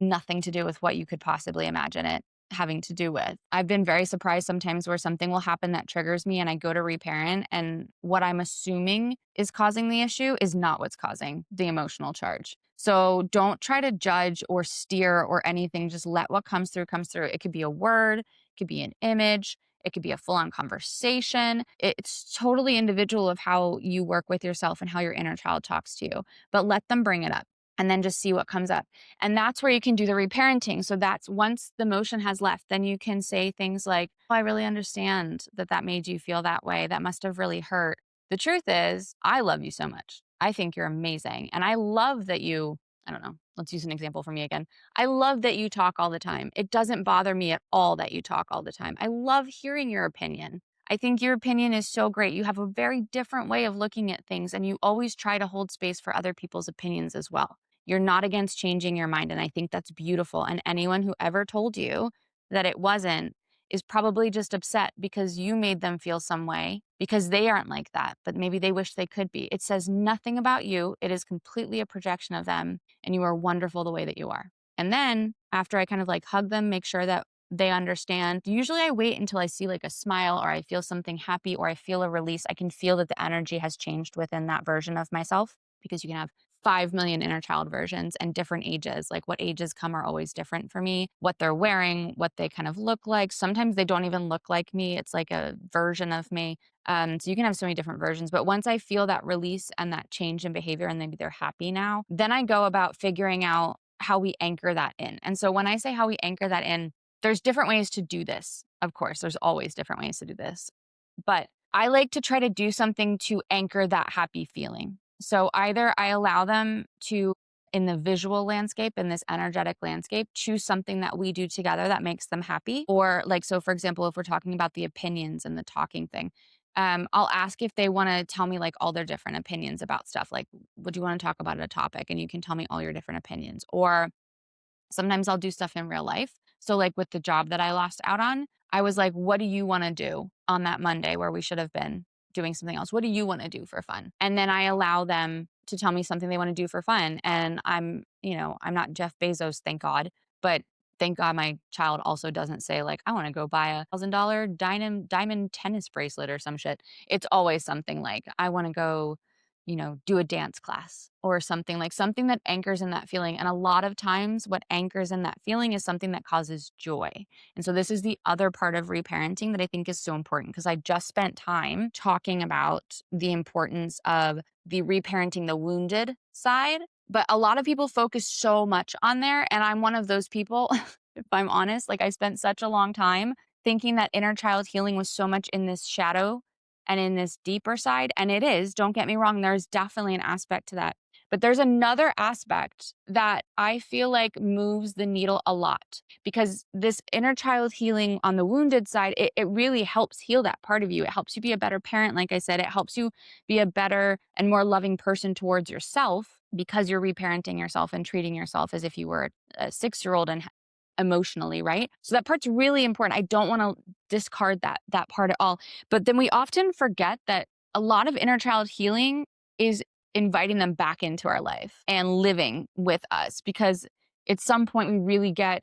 nothing to do with what you could possibly imagine it having to do with. I've been very surprised sometimes where something will happen that triggers me and I go to reparent, and what I'm assuming is causing the issue is not what's causing the emotional charge. So don't try to judge or steer or anything. Just let what comes through comes through. It could be a word, it could be an image, it could be a full on conversation. It's totally individual of how you work with yourself and how your inner child talks to you. But let them bring it up and then just see what comes up. And that's where you can do the reparenting. So that's once the emotion has left, then you can say things like, oh, I really understand that that made you feel that way. That must have really hurt. The truth is, I love you so much. I think you're amazing. And I love that you, I don't know, let's use an example for me again. I love that you talk all the time. It doesn't bother me at all that you talk all the time. I love hearing your opinion. I think your opinion is so great. You have a very different way of looking at things, and you always try to hold space for other people's opinions as well. You're not against changing your mind, and I think that's beautiful. And anyone who ever told you that it wasn't is probably just upset because you made them feel some way because they aren't like that, but maybe they wish they could be. It says nothing about you. It is completely a projection of them, and you are wonderful the way that you are. And then after I kind of like hug them, make sure that they understand. Usually I wait until I see like a smile or I feel something happy or I feel a release. I can feel that the energy has changed within that version of myself, because you can have 5 million inner child versions and different ages. Like what ages come are always different for me, what they're wearing, what they kind of look like. Sometimes they don't even look like me. It's like a version of me. So you can have so many different versions. But once I feel that release and that change in behavior and maybe they're happy now, then I go about figuring out how we anchor that in. And so when I say how we anchor that in, there's different ways to do this. Of course, there's always different ways to do this. But I like to try to do something to anchor that happy feeling. So either I allow them to, in the visual landscape, in this energetic landscape, choose something that we do together that makes them happy. Or, like, so for example, if we're talking about the opinions and the talking thing, I'll ask if they want to tell me like all their different opinions about stuff. Like, would you want to talk about a topic? And you can tell me all your different opinions. Or sometimes I'll do stuff in real life. So, like with the job that I lost out on, I was like, what do you want to do on that Monday where we should have been doing something else? What do you want to do for fun? And then I allow them to tell me something they want to do for fun. And I'm not Jeff Bezos, thank God, but thank God my child also doesn't say, like, I want to go buy $1,000 diamond tennis bracelet or some shit. It's always something like, I want to go do a dance class or something, like something that anchors in that feeling. And a lot of times what anchors in that feeling is something that causes joy. And so this is the other part of reparenting that I think is so important, because I just spent time talking about the importance of the reparenting the wounded side. But a lot of people focus so much on there. And I'm one of those people, if I'm honest, like I spent such a long time thinking that inner child healing was so much in this shadow and in this deeper side. And it is, don't get me wrong, there's definitely an aspect to that. But there's another aspect that I feel like moves the needle a lot, because this inner child healing on the wounded side, it really helps heal that part of you. It helps you be a better parent. Like I said, it helps you be a better and more loving person towards yourself, because you're reparenting yourself and treating yourself as if you were a 6-year-old and emotionally, right? So that part's really important. I don't want to discard that part at all. But then we often forget that a lot of inner child healing is inviting them back into our life and living with us, because at some point we really get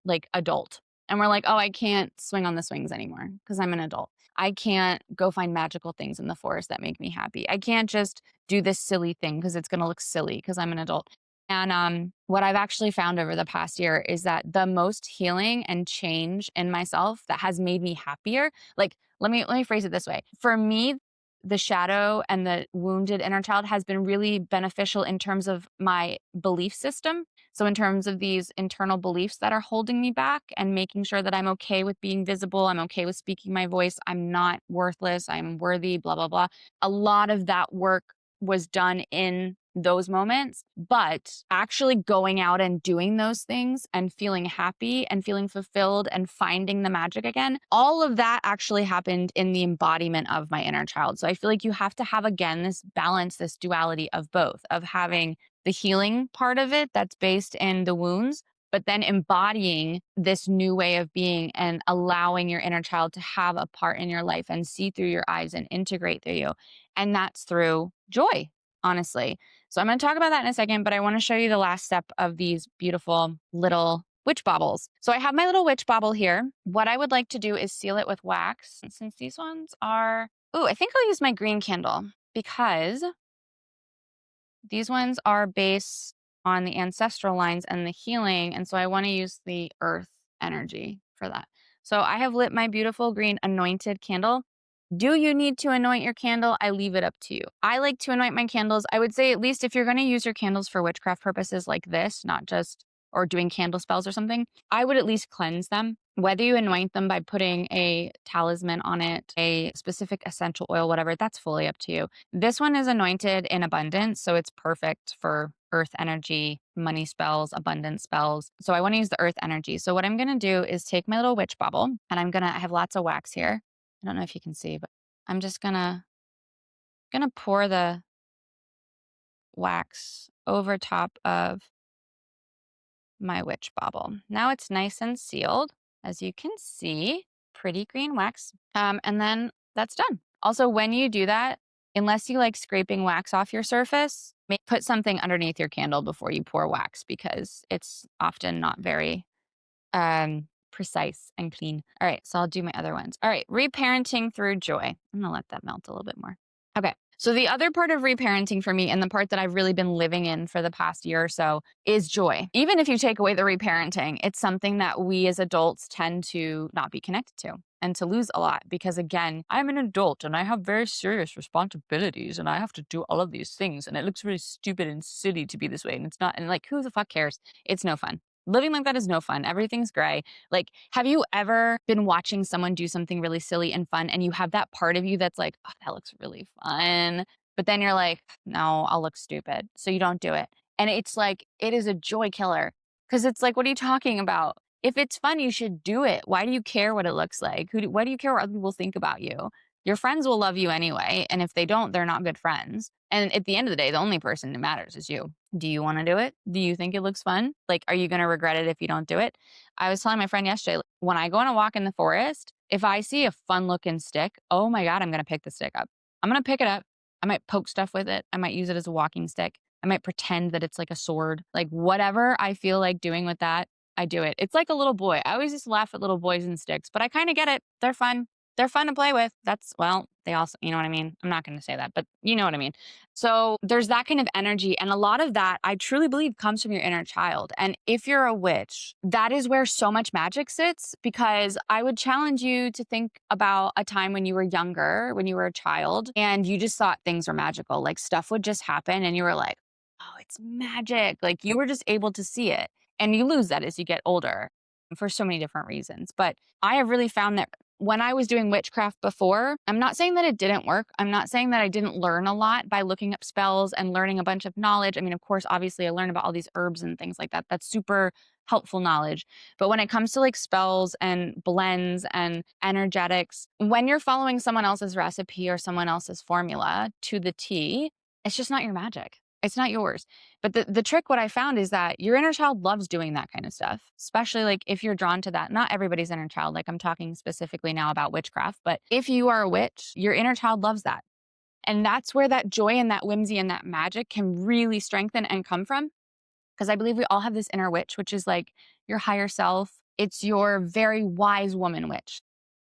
like adult and we're like, oh, I can't swing on the swings anymore because I'm an adult. I can't go find magical things in the forest that make me happy. I can't just do this silly thing because it's going to look silly because I'm an adult. And what I've actually found over the past year is that the most healing and change in myself that has made me happier, like let me phrase it this way. For me, the shadow and the wounded inner child has been really beneficial in terms of my belief system. So in terms of these internal beliefs that are holding me back and making sure that I'm okay with being visible, I'm okay with speaking my voice, I'm not worthless, I'm worthy, blah, blah, blah. A lot of that work was done in those moments, but actually going out and doing those things and feeling happy and feeling fulfilled and finding the magic again, all of that actually happened in the embodiment of my inner child. So I feel like you have to have, again, this balance, this duality of both, of having the healing part of it that's based in the wounds, but then embodying this new way of being and allowing your inner child to have a part in your life and see through your eyes and integrate through you. And that's through joy, honestly. So I'm going to talk about that in a second, but I want to show you the last step of these beautiful little witch baubles. So I have my little witch bauble here. What I would like to do is seal it with wax. And since these ones are, I think I'll use my green candle because these ones are based on the ancestral lines and the healing. And so I want to use the earth energy for that. So I have lit my beautiful green anointed candle. Do you need to anoint your candle? I leave it up to you. I like to anoint my candles. I would say at least if you're going to use your candles for witchcraft purposes like this, not just or doing candle spells or something, I would at least cleanse them. Whether you anoint them by putting a talisman on it, a specific essential oil, whatever, that's fully up to you. This one is anointed in abundance, so it's perfect for earth energy, money spells, abundance spells. So I want to use the earth energy. So what I'm going to do is take my little witch bubble and I have lots of wax here. I don't know if you can see, but I'm just gonna pour the wax over top of my witch bauble. Now it's nice and sealed, as you can see, pretty green wax. And then that's done. Also, when you do that, unless you like scraping wax off your surface, put something underneath your candle before you pour wax because it's often not very precise and clean. All right, so I'll do my other ones. All right, reparenting through joy. I'm gonna let that melt a little bit more. Okay, so the other part of reparenting for me and the part that I've really been living in for the past year or so is joy. Even if you take away the reparenting, it's something that we as adults tend to not be connected to and to lose a lot because again, I'm an adult and I have very serious responsibilities and I have to do all of these things and it looks really stupid and silly to be this way and it's not, and like who the fuck cares? It's no fun. Living like that is no fun. Everything's gray. Like, have you ever been watching someone do something really silly and fun and you have that part of you that's like, oh, that looks really fun. But then you're like, no, I'll look stupid. So you don't do it. And it's like, it is a joy killer because it's like, what are you talking about? If it's fun, you should do it. Why do you care what it looks like? Why do you care what other people think about you? Your friends will love you anyway. And if they don't, they're not good friends. And at the end of the day, the only person that matters is you. Do you want to do it? Do you think it looks fun? Like, are you going to regret it if you don't do it? I was telling my friend yesterday, when I go on a walk in the forest, if I see a fun looking stick, oh my God, I'm going to pick the stick up. I'm going to pick it up. I might poke stuff with it. I might use it as a walking stick. I might pretend that it's like a sword. Like whatever I feel like doing with that, I do it. It's like a little boy. I always used to laugh at little boys and sticks, but I kind of get it. They're fun. They're fun to play with. Well, they also, you know what I mean? I'm not going to say that, but you know what I mean? So there's that kind of energy. And a lot of that, I truly believe, comes from your inner child. And if you're a witch, that is where so much magic sits, because I would challenge you to think about a time when you were younger, when you were a child, and you just thought things were magical. Like stuff would just happen and you were like, oh, it's magic. Like you were just able to see it. And you lose that as you get older for so many different reasons. But I have really found that when I was doing witchcraft before, I'm not saying that it didn't work. I'm not saying that I didn't learn a lot by looking up spells and learning a bunch of knowledge. I mean, of course, obviously I learned about all these herbs and things like that. That's super helpful knowledge. But when it comes to like spells and blends and energetics, when you're following someone else's recipe or someone else's formula to the T, it's just not your magic. It's not yours. But the trick, what I found is that your inner child loves doing that kind of stuff, especially like if you're drawn to that. Not everybody's inner child, like I'm talking specifically now about witchcraft, but if you are a witch, your inner child loves that. And that's where that joy and that whimsy and that magic can really strengthen and come from. Because I believe we all have this inner witch, which is like your higher self. It's your very wise woman witch.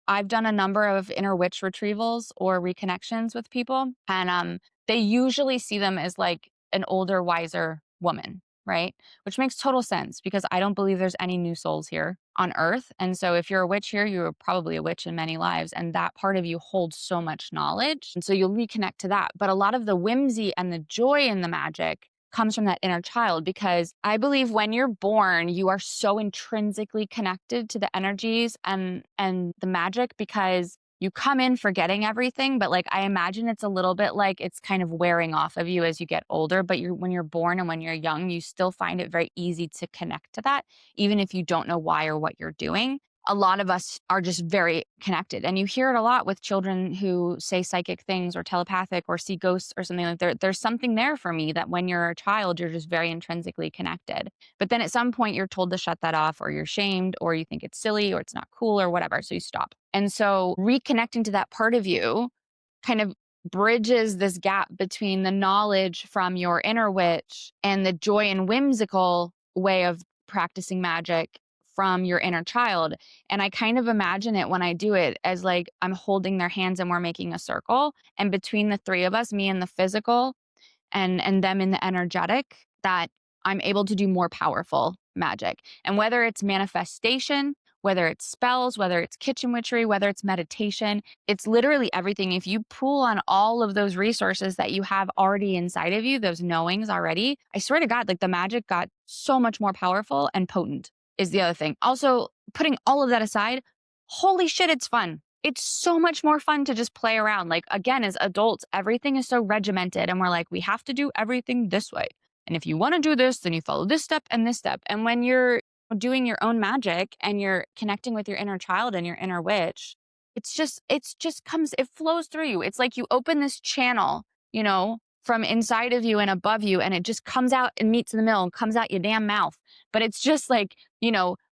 I've done a number of inner witch retrievals or reconnections with people, and they usually see them as like an older, wiser woman, right? Which makes total sense because I don't believe there's any new souls here on earth. And so if you're a witch here, you're probably a witch in many lives. And that part of you holds so much knowledge. And so you'll reconnect to that. But a lot of the whimsy and the joy in the magic comes from that inner child, because I believe when you're born, you are so intrinsically connected to the energies and the magic, because you come in forgetting everything, but like I imagine it's a little bit like it's kind of wearing off of you as you get older. But when you're born and when you're young, you still find it very easy to connect to that, even if you don't know why or what you're doing. A lot of us are just very connected. And you hear it a lot with children who say psychic things or telepathic or see ghosts or something like that. There's something there for me that when you're a child, you're just very intrinsically connected. But then at some point you're told to shut that off, or you're shamed, or you think it's silly or it's not cool or whatever. So you stop. And so reconnecting to that part of you kind of bridges this gap between the knowledge from your inner witch and the joy and whimsical way of practicing magic from your inner child. And I kind of imagine it when I do it as like I'm holding their hands and we're making a circle. And between the three of us, me in the physical and them in the energetic, that I'm able to do more powerful magic. And whether it's manifestation, whether it's spells, whether it's kitchen witchery, whether it's meditation, it's literally everything. If you pull on all of those resources that you have already inside of you, those knowings already, I swear to God, like the magic got so much more powerful and potent is the other thing. Also, putting all of that aside, holy shit, it's fun. It's so much more fun to just play around. Like, again, as adults, everything is so regimented, and we're like, we have to do everything this way. And if you want to do this, then you follow this step and this step. And when you're doing your own magic and you're connecting with your inner child and your inner witch, it flows through you. It's like you open this channel, from inside of you and above you, and it just comes out and meets in the middle and comes out your damn mouth. But it's just like,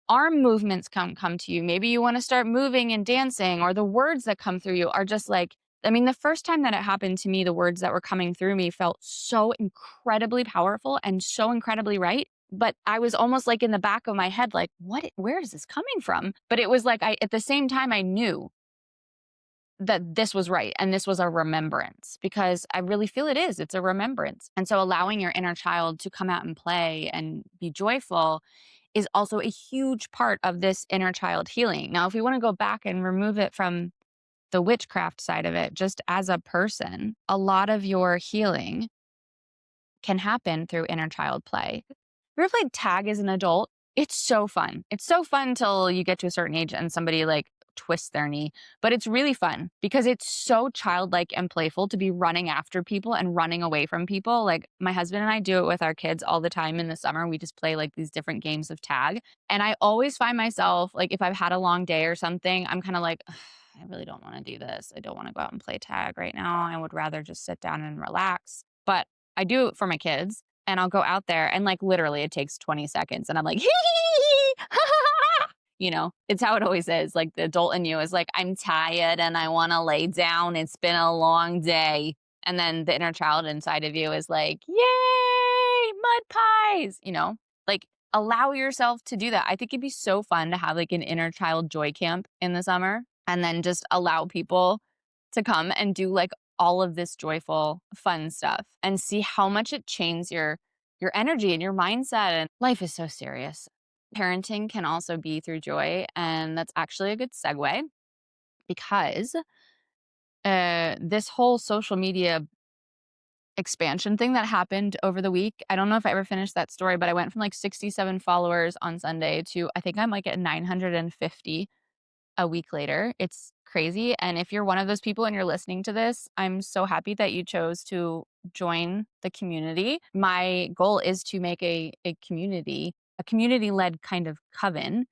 arm movements come to you. Maybe you want to start moving and dancing, or the words that come through you are just like, I mean, the first time that it happened to me, the words that were coming through me felt so incredibly powerful and so incredibly right. But I was almost like in the back of my head, like, where is this coming from? But it was like, at the same time, I knew that this was right. And this was a remembrance, because I really feel it's a remembrance. And so allowing your inner child to come out and play and be joyful is also a huge part of this inner child healing. Now, if we want to go back and remove it from the witchcraft side of it, just as a person, a lot of your healing can happen through inner child play. Have you ever played tag as an adult? It's so fun. It's so fun until you get to a certain age and somebody like twists their knee. But it's really fun because it's so childlike and playful to be running after people and running away from people. Like my husband and I do it with our kids all the time in the summer. We just play like these different games of tag. And I always find myself, like, if I've had a long day or something, I'm kind of like, "Ugh, I really don't want to do this. I don't want to go out and play tag right now. I would rather just sit down and relax." But I do it for my kids, and I'll go out there and like literally it takes 20 seconds and I'm like, hee hee hee, ha ha ha. It's how it always is. Like the adult in you is like, I'm tired and I want to lay down. It's been a long day. And then the inner child inside of you is like, yay, mud pies, like allow yourself to do that. I think it'd be so fun to have like an inner child joy camp in the summer, and then just allow people to come and do like all of this joyful, fun stuff and see how much it changes your energy and your mindset. And life is so serious. Parenting can also be through joy, and that's actually a good segue, because this whole social media expansion thing that happened over the week. I don't know if I ever finished that story, but I went from like 67 followers on Sunday to I think I'm like at 950 a week later. It's crazy. And if you're one of those people and you're listening to this, I'm so happy that you chose to join the community. My goal is to make a community-led kind of coven.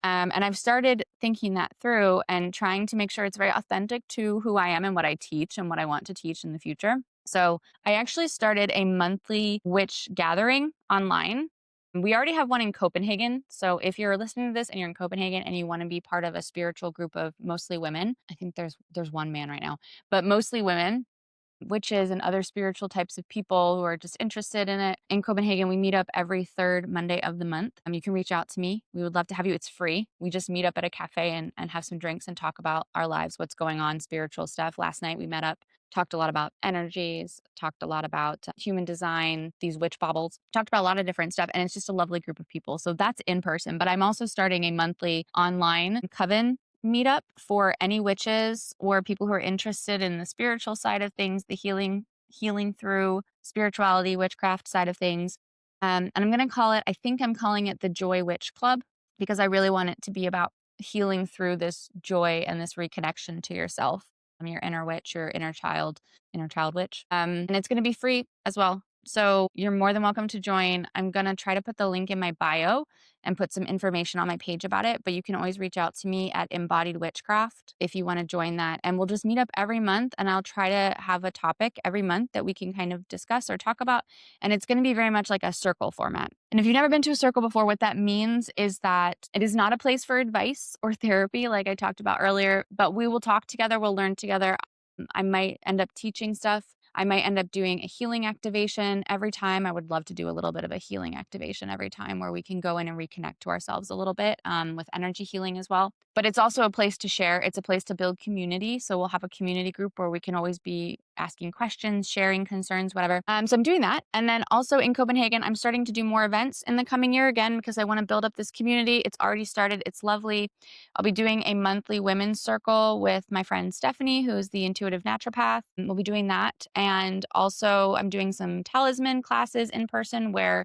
And I've started thinking that through and trying to make sure it's very authentic to who I am and what I teach and what I want to teach in the future. So I actually started a monthly witch gathering online. We already have one in Copenhagen. So if you're listening to this and you're in Copenhagen and you want to be part of a spiritual group of mostly women, I think there's one man right now, but mostly women, witches and other spiritual types of people who are just interested in it. In Copenhagen, we meet up every third Monday of the month. You can reach out to me. We would love to have you. It's free. We just meet up at a cafe and have some drinks and talk about our lives, what's going on, spiritual stuff. Last night we met up, talked a lot about energies, talked a lot about human design, these witch baubles, talked about a lot of different stuff. And it's just a lovely group of people. So that's in person. But I'm also starting a monthly online coven meetup for any witches or people who are interested in the spiritual side of things, the healing through spirituality, witchcraft side of things. And I'm going to I'm calling it the Joy Witch Club, because I really want it to be about healing through this joy and this reconnection to yourself, your inner witch, your inner child witch. And it's going to be free as well. So you're more than welcome to join. I'm going to try to put the link in my bio and put some information on my page about it. But you can always reach out to me at Embodied Witchcraft if you want to join that. And we'll just meet up every month, and I'll try to have a topic every month that we can kind of discuss or talk about. And it's going to be very much like a circle format. And if you've never been to a circle before, what that means is that it is not a place for advice or therapy, like I talked about earlier, but we will talk together, we'll learn together. I might end up teaching stuff. I might end up doing a healing activation every time. I would love to do a little bit of a healing activation every time where we can go in and reconnect to ourselves a little bit with energy healing as well. But it's also a place to share. It's a place to build community. So we'll have a community group where we can always be asking questions, sharing concerns, whatever. So I'm doing that. And then also in Copenhagen, I'm starting to do more events in the coming year again because I want to build up this community. It's already started. It's lovely. I'll be doing a monthly women's circle with my friend Stephanie, who is the intuitive naturopath. We'll be doing that. And also, I'm doing some talisman classes in person where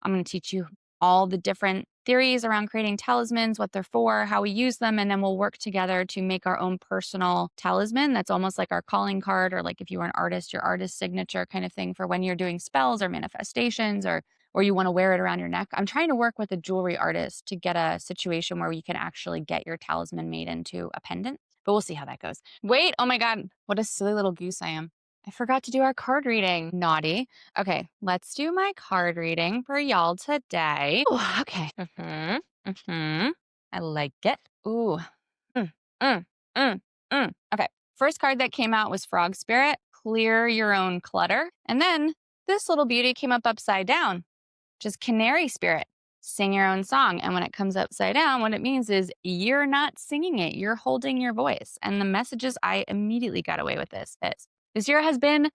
I'm going to teach you all the different theories around creating talismans, what they're for, how we use them, and then we'll work together to make our own personal talisman. That's almost like our calling card, or like if you were an artist, your artist signature kind of thing for when you're doing spells or manifestations or you want to wear it around your neck. I'm trying to work with a jewelry artist to get a situation where you can actually get your talisman made into a pendant, but we'll see how that goes. Wait, oh my God, what a silly little goose I am. I forgot to do our card reading. Naughty. Okay, let's do my card reading for y'all today. Ooh, okay. I like it. Ooh. Mm, mm, mm, Okay. First card that came out was Frog Spirit. Clear your own clutter. And then this little beauty came up upside down, which is Canary Spirit. Sing your own song. And when it comes upside down, what it means is you're not singing it. You're holding your voice. And the messages I immediately got away with this year has been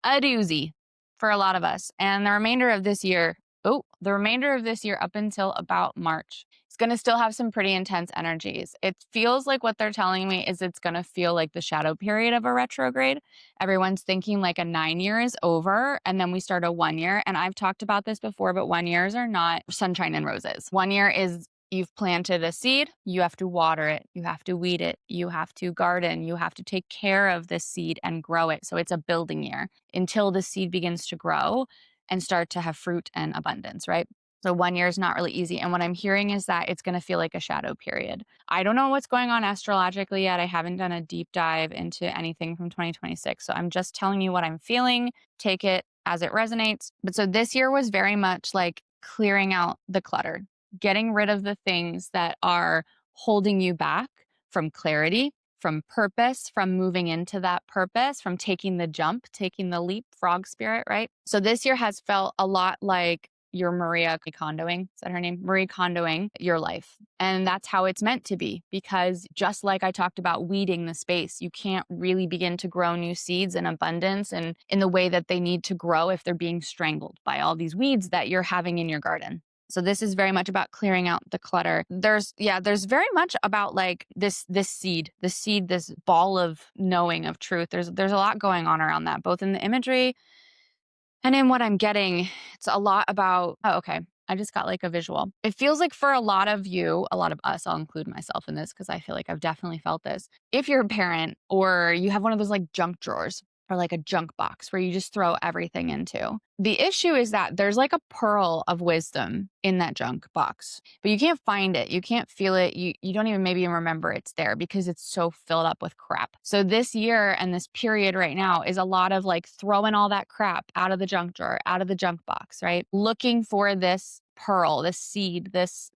a doozy for a lot of us. And the remainder of this year, up until about March, it's going to still have some pretty intense energies. It feels like what they're telling me is it's going to feel like the shadow period of a retrograde. Everyone's thinking like a 9 year is over and then we start a 1 year. And I've talked about this before, but 1 years are not sunshine and roses. 1 year is you've planted a seed, you have to water it, you have to weed it, you have to garden, you have to take care of this seed and grow it. So it's a building year until the seed begins to grow and start to have fruit and abundance, right? So 1 year is not really easy. And what I'm hearing is that it's going to feel like a shadow period. I don't know what's going on astrologically yet. I haven't done a deep dive into anything from 2026. So I'm just telling you what I'm feeling. Take it as it resonates. But so this year was very much like clearing out the clutter, getting rid of the things that are holding you back from clarity, from purpose, from moving into that purpose, from taking the jump, taking the leap, frog spirit, right? So this year has felt a lot like your Maria Kondoing, is that her name? Marie Kondoing your life. And that's how it's meant to be, because just like I talked about weeding the space, you can't really begin to grow new seeds in abundance and in the way that they need to grow if they're being strangled by all these weeds that you're having in your garden. So this is very much about clearing out the clutter. There's very much about like this seed, this ball of knowing of truth. There's a lot going on around that, both in the imagery and in what I'm getting. It's a lot about, oh, okay. I just got like a visual. It feels like for a lot of you, a lot of us, I'll include myself in this because I feel like I've definitely felt this. If you're a parent or you have one of those like junk drawers or like a junk box where you just throw everything into, the issue is that there's like a pearl of wisdom in that junk box, but you can't find it. You can't feel it. You don't even maybe remember it's there because it's so filled up with crap. So this year and this period right now is a lot of like throwing all that crap out of the junk drawer, out of the junk box, right? Looking for this pearl, this seed, this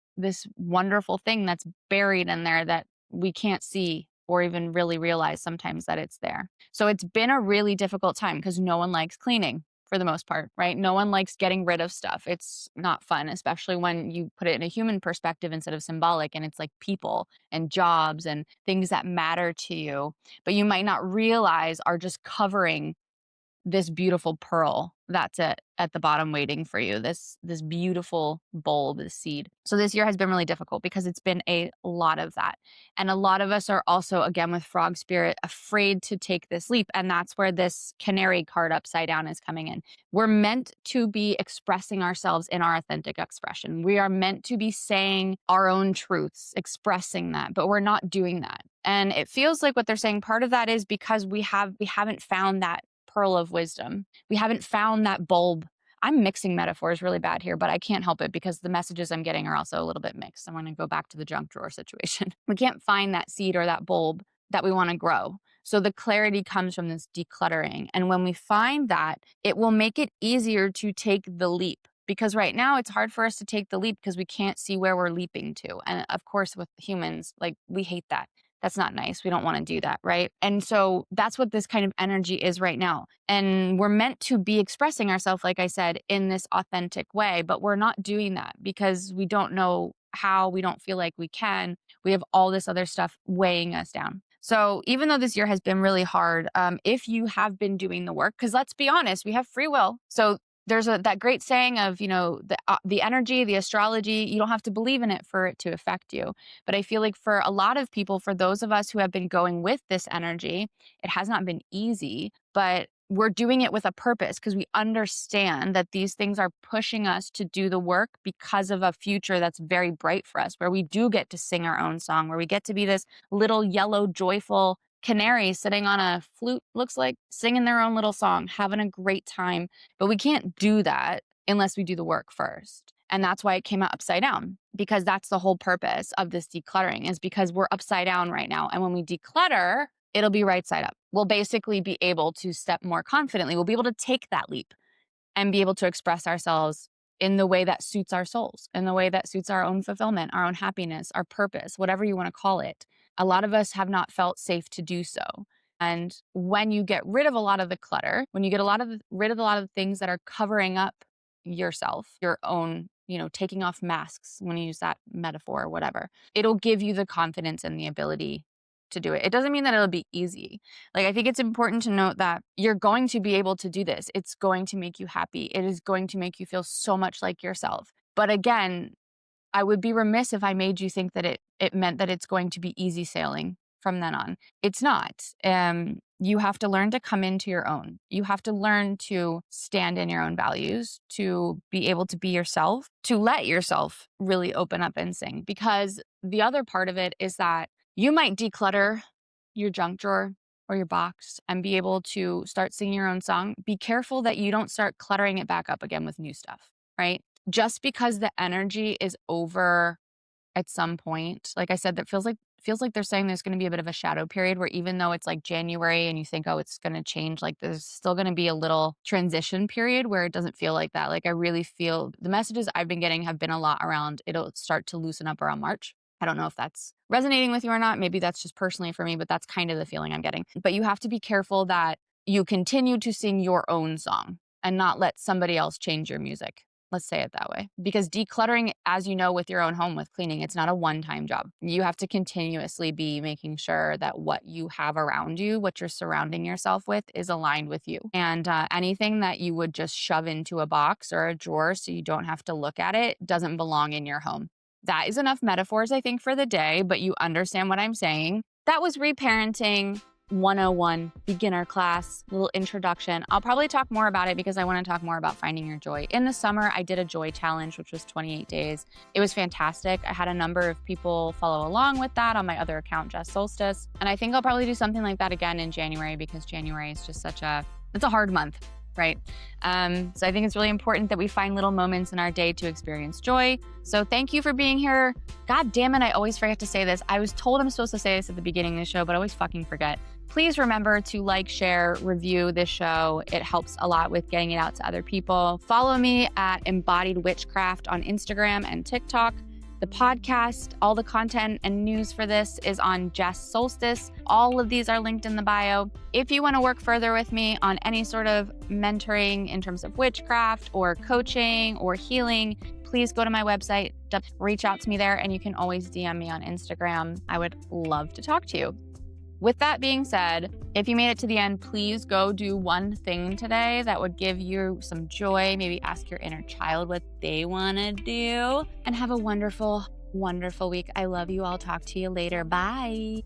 wonderful thing that's buried in there that we can't see or even really realize sometimes that it's there. So it's been a really difficult time because no one likes cleaning for the most part, right? No one likes getting rid of stuff. It's not fun, especially when you put it in a human perspective instead of symbolic, and it's like people and jobs and things that matter to you, but you might not realize are just covering this beautiful pearl that's at the bottom waiting for you, this beautiful bulb, this seed. So this year has been really difficult because it's been a lot of that. And a lot of us are also, again, with frog spirit, afraid to take this leap. And that's where this canary card upside down is coming in. We're meant to be expressing ourselves in our authentic expression. We are meant to be saying our own truths, expressing that, but we're not doing that. And it feels like what they're saying, part of that is because we haven't found that pearl of wisdom. We haven't found that bulb. I'm mixing metaphors really bad here, but I can't help it because the messages I'm getting are also a little bit mixed. I want to go back to the junk drawer situation. We can't find that seed or that bulb that we want to grow. So the clarity comes from this decluttering. And when we find that, it will make it easier to take the leap. Because right now it's hard for us to take the leap because we can't see where we're leaping to. And of course, with humans, like we hate that. That's not nice. We don't want to do that, right? And so that's what this kind of energy is right now. And we're meant to be expressing ourselves, like I said, in this authentic way, but we're not doing that because we don't know how, we don't feel like we can. We have all this other stuff weighing us down. So even though this year has been really hard, if you have been doing the work, because let's be honest, we have free will. So there's that great saying of, the energy, the astrology, you don't have to believe in it for it to affect you. But I feel like for a lot of people, for those of us who have been going with this energy, it has not been easy, but we're doing it with a purpose because we understand that these things are pushing us to do the work because of a future that's very bright for us, where we do get to sing our own song, where we get to be this little yellow, joyful canary sitting on a flute, looks like, singing their own little song, having a great time. But we can't do that unless we do the work first. And that's why it came out upside down, because that's the whole purpose of this decluttering, is because we're upside down right now. And when we declutter, it'll be right side up. We'll basically be able to step more confidently. We'll be able to take that leap and be able to express ourselves in the way that suits our souls, in the way that suits our own fulfillment, our own happiness, our purpose, whatever you want to call it. A lot of us have not felt safe to do so. And when you get rid of a lot of the clutter, when you get rid of a lot of the things that are covering up yourself, your own, taking off masks, when you use that metaphor or whatever, it'll give you the confidence and the ability to do it. It doesn't mean that it'll be easy. Like, I think it's important to note that you're going to be able to do this. It's going to make you happy. It is going to make you feel so much like yourself. But again, I would be remiss if I made you think that it meant that it's going to be easy sailing from then on. It's not. You have to learn to come into your own. You have to learn to stand in your own values, to be able to be yourself, to let yourself really open up and sing. Because the other part of it is that you might declutter your junk drawer or your box and be able to start singing your own song. Be careful that you don't start cluttering it back up again with new stuff, right? Just because the energy is over at some point, like I said, that feels like they're saying there's going to be a bit of a shadow period where, even though it's like January and you think, oh, it's going to change, like there's still going to be a little transition period where it doesn't feel like that. Like, I really feel the messages I've been getting have been a lot around it'll start to loosen up around March. I don't know if that's resonating with you or not. Maybe that's just personally for me, but that's kind of the feeling I'm getting. But you have to be careful that you continue to sing your own song and not let somebody else change your music. Let's say it that way. Because decluttering, as you know, with your own home, with cleaning, it's not a one-time job. You have to continuously be making sure that what you have around you, what you're surrounding yourself with, is aligned with you. And anything that you would just shove into a box or a drawer so you don't have to look at it doesn't belong in your home. That is enough metaphors, I think, for the day, but you understand what I'm saying. That was Reparenting 101 beginner class, little introduction. I'll probably talk more about it because I want to talk more about finding your joy. In the summer, I did a joy challenge, which was 28 days. It was fantastic. I had a number of people follow along with that on my other account, Jess Solstice. And I think I'll probably do something like that again in January, because January is just it's a hard month, right? So I think it's really important that we find little moments in our day to experience joy. So thank you for being here. God damn it, I always forget to say this. I was told I'm supposed to say this at the beginning of the show, but I always fucking forget. Please remember to like, share, review this show. It helps a lot with getting it out to other people. Follow me at Embodied Witchcraft on Instagram and TikTok. The podcast, all the content and news for this is on Jess Solstice. All of these are linked in the bio. If you want to work further with me on any sort of mentoring in terms of witchcraft or coaching or healing, please go to my website, reach out to me there, and you can always DM me on Instagram. I would love to talk to you. With that being said, if you made it to the end, please go do one thing today that would give you some joy. Maybe ask your inner child what they want to do, and have a wonderful, wonderful week. I love you. I'll talk to you later. Bye.